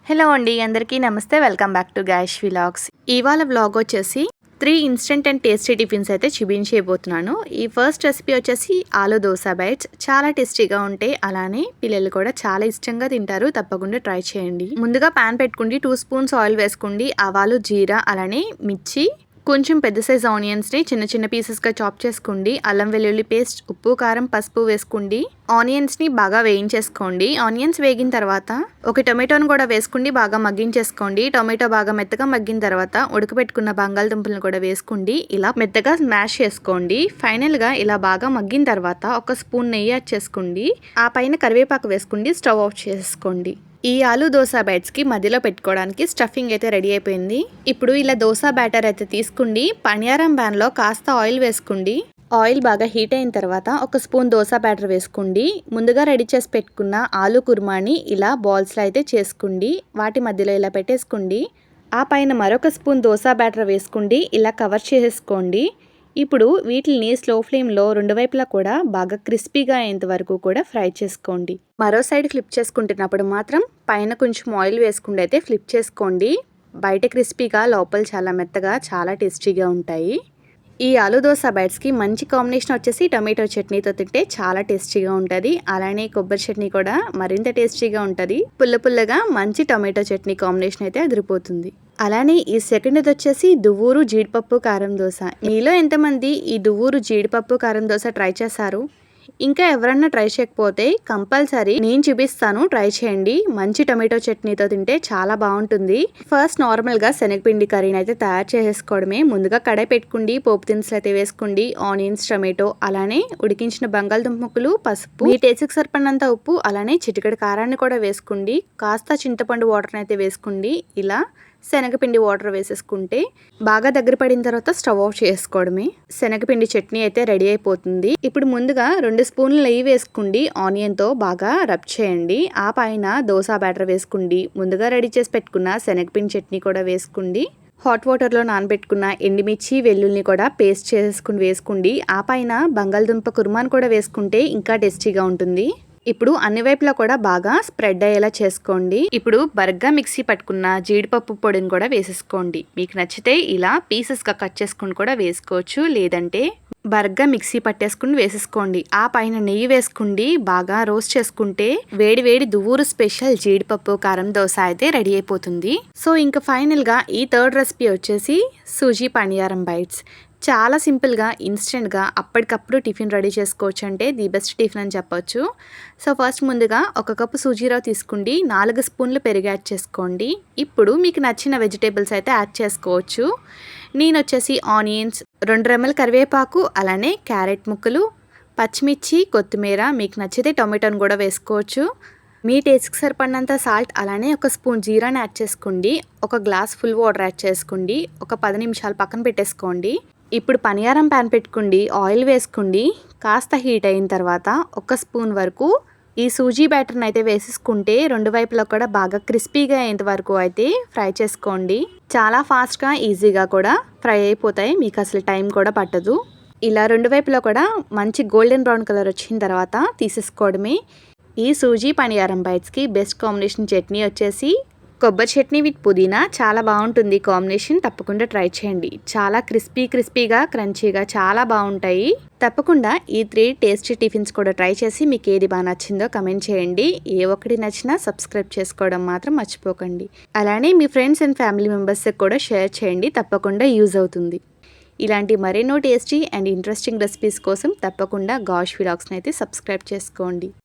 Hello అండి, అందరికీ నమస్తే. వెల్కమ్ బ్యాక్ టు గాయష్ వ్లాగ్స్. ఇవాళ వ్లాగ్ వచ్చేసి 3 ఇన్స్టెంట్ అండ్ టేస్టీ టిఫిన్స్ అయితే చూపించబోతున్నాను. ఈ ఫస్ట్ రెసిపీ వచ్చేసి ఆలు దోశ బైట్స్. చాలా టేస్టీగా ఉంటాయి, అలానే పిల్లలు కూడా చాలా ఇష్టంగా తింటారు. తప్పకుండా ట్రై చేయండి. ముందుగా పాన్ పెట్టుకోండి, 2 స్పూన్స్ ఆయిల్ వేసుకోండి. ఆవాలు, జీరా, అలానే మిర్చి, కొంచెం పెద్ద సైజ్ ఆనియన్స్ని చిన్న చిన్న పీసెస్గా చాప్ చేసుకోండి. అల్లం వెల్లుల్లి పేస్ట్, ఉప్పు, కారం, పసుపు వేసుకోండి. ఆనియన్స్ని బాగా వేయించేసుకోండి. ఆనియన్స్ వేగిన తర్వాత ఒక టొమాటోని కూడా వేసుకోండి, బాగా మగ్గించేసుకోండి. టొమాటో బాగా మెత్తగా మగ్గిన తర్వాత ఉడకబెట్టుకున్న బంగాళదుంపలను కూడా వేసుకోండి. ఇలా మెత్తగా స్మాష్ చేసుకోండి. ఫైనల్గా ఇలా బాగా మగ్గిన తర్వాత ఒక స్పూన్ నెయ్యి యాడ్ చేసుకోండి. ఆ పైన కరివేపాకు వేసుకోండి. స్టవ్ ఆఫ్ చేసుకోండి. ఈ ఆలు దోశ బ్యాట్స్కి మధ్యలో పెట్టుకోవడానికి స్టఫింగ్ అయితే రెడీ అయిపోయింది. ఇప్పుడు ఇలా దోశ బ్యాటర్ అయితే తీసుకోండి. పనియారం ప్యాన్లో కాస్త ఆయిల్ వేసుకోండి. ఆయిల్ బాగా హీట్ అయిన తర్వాత ఒక స్పూన్ దోశ బ్యాటర్ వేసుకోండి. ముందుగా రెడీ చేసి పెట్టుకున్న ఆలు కుర్మాని ఇలా బాల్స్లో అయితే చేసుకోండి. వాటి మధ్యలో ఇలా పెట్టేసుకోండి. ఆ పైన మరొక స్పూన్ దోశ బ్యాటర్ వేసుకోండి. ఇలా కవర్ చేసేసుకోండి. ఇప్పుడు వీటిని స్లో ఫ్లేమ్లో 2 వైపులా కూడా బాగా క్రిస్పీగా అయ్యేంత వరకు కూడా ఫ్రై చేసుకోండి. మరో సైడ్ ఫ్లిప్ చేసుకుంటున్నప్పుడు మాత్రం పైన కొంచెం ఆయిల్ వేసుకుంటూ అయితే ఫ్లిప్ చేసుకోండి. బయట క్రిస్పీగా, లోపల చాలా మెత్తగా, చాలా టేస్టీగా ఉంటాయి. ఈ ఆలు దోశ బైట్స్కి మంచి కాంబినేషన్ వచ్చేసి టొమాటో చట్నీతో తింటే చాలా టేస్టీగా ఉంటుంది. అలానే కొబ్బరి చట్నీ కూడా మరింత టేస్టీగా ఉంటుంది. పుల్ల పుల్లగా మంచి టొమాటో చట్నీ కాంబినేషన్ అయితే అదిరిపోతుంది. అలానే ఈ సెకండ్ది వచ్చేసి దువ్వూరు జీడిపప్పు కారం దోశ. మీలో ఎంతమంది ఈ దువ్వూరు జీడిపప్పు కారం దోశ ట్రై చేశారు? ఇంకా ఎవరన్నా ట్రై చేయకపోతే కంపల్సరీ నేను చూపిస్తాను, ట్రై చేయండి. మంచి టొమాటో చట్నీతో తింటే చాలా బాగుంటుంది. ఫస్ట్ నార్మల్గా శనగపిండి కర్రీని అయితే తయారు చేసేసుకోవడమే. ముందుగా కడాయి పెట్టుకోండి. పోపు దినుసులు అయితే వేసుకోండి. ఆనియన్స్, టొమాటో, అలానే ఉడికించిన బంగాళదుంప ముక్కలు, పసుపు, మీ టేస్ట్కి సరిపడినంత ఉప్పు, అలానే చిటికెడు కారాన్ని కూడా వేసుకోండి. కాస్త చింతపండు వాటర్ని అయితే వేసుకోండి. ఇలా శనగపిండి వాటర్ వేసేసుకుంటే బాగా దగ్గర పడిన తర్వాత స్టవ్ ఆఫ్ చేసుకోవడమే. శనగపిండి చట్నీ అయితే రెడీ అయిపోతుంది. ఇప్పుడు ముందుగా 2 స్పూన్లు నెయ్యి వేసుకోండి. ఆనియన్తో బాగా రబ్ చేయండి. ఆ పైన దోశ బ్యాటర్ వేసుకోండి. ముందుగా రెడీ చేసి పెట్టుకున్న శనగపిండి చట్నీ కూడా వేసుకోండి. హాట్ వాటర్లో నానబెట్టుకున్న ఎండుమిర్చి, వెల్లుల్ని కూడా పేస్ట్ చేసుకుని వేసుకోండి. ఆ పైన బంగాళదుంప కుర్మాను కూడా వేసుకుంటే ఇంకా టేస్టీగా ఉంటుంది. ఇప్పుడు అన్ని వైపులా కూడా బాగా స్ప్రెడ్ అయ్యేలా చేసుకోండి. ఇప్పుడు బరగ్గా మిక్సీ పట్టుకున్న జీడిపప్పు పొడిని కూడా వేసేసుకోండి. మీకు నచ్చితే ఇలా పీసెస్గా కట్ చేసుకుని కూడా వేసుకోవచ్చు, లేదంటే బరగ్గా మిక్సీ పట్టేసుకుని వేసేసుకోండి. ఆ పైన నెయ్యి వేసుకోండి. బాగా రోస్ట్ చేసుకుంటే వేడి వేడి దువ్వూరు స్పెషల్ జీడిపప్పు కారం దోశ అయితే రెడీ అయిపోతుంది. సో ఇంకా ఫైనల్గా ఈ థర్డ్ రెసిపీ వచ్చేసి సూజీ పనియారం బైట్స్. చాలా సింపుల్గా, ఇన్స్టెంట్గా అప్పటికప్పుడు టిఫిన్ రెడీ చేసుకోవచ్చు. అంటే ది బెస్ట్ టిఫిన్ అని చెప్పొచ్చు. సో ఫస్ట్ ముందుగా 1 కప్పు సూజీరావు తీసుకోండి. 4 స్పూన్లు పెరుగు యాడ్ చేసుకోండి. ఇప్పుడు మీకు నచ్చిన వెజిటేబుల్స్ అయితే యాడ్ చేసుకోవచ్చు. నేను వచ్చేసి ఆనియన్స్, 2 రెమ్మల కరివేపాకు, అలానే క్యారెట్ ముక్కలు, పచ్చిమిర్చి, కొత్తిమీర, మీకు నచ్చితే టొమాటోని కూడా వేసుకోవచ్చు. మీ టేస్ట్కి సరిపడినంత సాల్ట్, అలానే 1 స్పూన్ జీరాని యాడ్ చేసుకోండి. 1 గ్లాస్ ఫుల్ వాటర్ యాడ్ చేసుకోండి. ఒక 10 నిమిషాలు పక్కన పెట్టేసుకోండి. ఇప్పుడు పనియారం ప్యాన్ పెట్టుకోండి. ఆయిల్ వేసుకోండి. కాస్త హీట్ అయిన తర్వాత 1 స్పూన్ వరకు ఈ సూజీ బ్యాటర్ని అయితే వేసేసుకుంటే 2 వైపులా కూడా బాగా క్రిస్పీగా అయ్యేంత వరకు అయితే ఫ్రై చేసుకోండి. చాలా ఫాస్ట్గా, ఈజీగా కూడా ఫ్రై అయిపోతాయి. మీకు అసలు టైం కూడా పట్టదు. ఇలా 2 వైపులా కూడా మంచి గోల్డెన్ బ్రౌన్ కలర్ వచ్చిన తర్వాత తీసేసుకోవడమే. ఈ సూజీ పనియారం బైట్స్కి బెస్ట్ కాంబినేషన్ చట్నీ వచ్చేసి కొబ్బరి చట్నీ విత్ పుదీనా. చాలా బాగుంటుంది కాంబినేషన్. తప్పకుండా ట్రై చేయండి. చాలా క్రిస్పీగా, క్రంచీగా చాలా బాగుంటాయి. తప్పకుండా ఈ 3 టేస్టీ టిఫిన్స్ కూడా ట్రై చేసి మీకు ఏది బాగా నచ్చిందో కమెంట్ చేయండి. ఏ ఒక్కటి నచ్చినా సబ్స్క్రైబ్ చేసుకోవడం మాత్రం మర్చిపోకండి. అలానే మీ ఫ్రెండ్స్ అండ్ ఫ్యామిలీ మెంబర్స్కి కూడా షేర్ చేయండి. తప్పకుండా యూజ్ అవుతుంది. ఇలాంటి మరెన్నో టేస్టీ అండ్ ఇంట్రెస్టింగ్ రెసిపీస్ కోసం తప్పకుండా గాష్ వ్లాగ్స్ని అయితే సబ్స్క్రైబ్ చేసుకోండి.